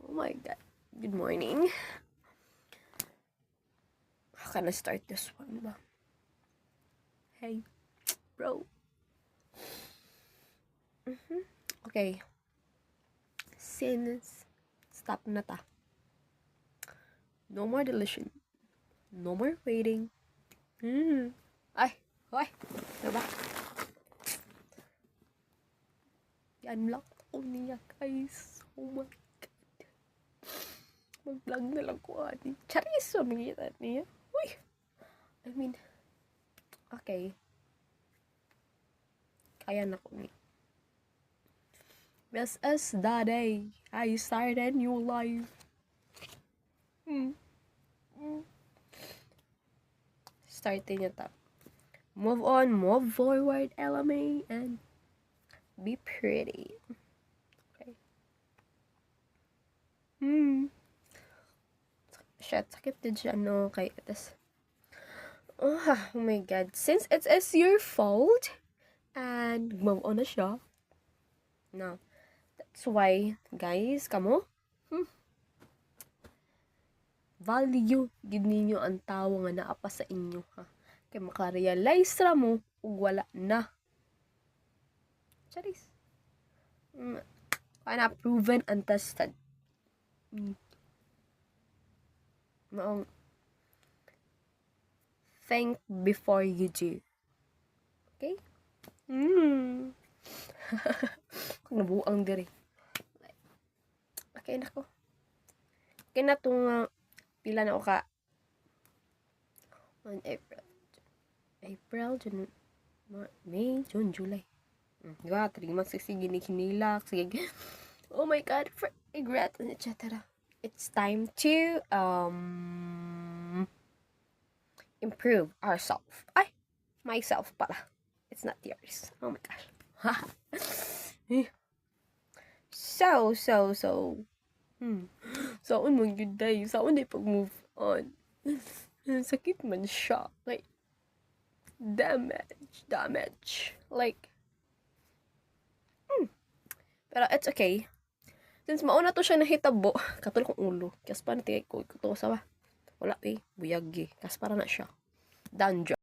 Oh my god. Good morning. How can I start this one ba? Hey, bro. Okay. Since stop na ta. No more deletion. No more waiting. Ay, hoy. Diba? Yan lang ako niya, guys. Oh my god. Mag-vlog na lang ko, ani. Charis, sumingita niya. Uy. I mean, okay. Kaya na ko niya. This is the day I started new life. Starting niya ta. Move on, move forward, LMA, and be pretty. Okay. Shit, sakit din siya, no? Okay, oh my god. Since it's your fault, and move on na siya. No. That's why, guys, kamo, value gid ninyo ang tawo nga naa pa sa inyo, ha? Kay makarealize ra mo ug wala na. Charis. Ana proven and tested. Maong think before you do. Okay? Kung nabuang diri. Okay na ko. Okay na itong pila na o ka. 1 April, June, May, June, July. Diba? 3 months kasi ginikinilak. Sige. Oh my God. Regret, etc. It's time to improve ourselves. Ay! Myself pala. It's not yours. Oh my gosh. So. Saan mo yun day? Saan na pag-move on? Sakit man siya. Like, damage. Like, pero it's okay. Since mauna to siya nahitabo, katulad kong ulo. Kasi pa natigay ko, ito sa ba? Wala buyag eh. Kasi para na siya. Dandruff.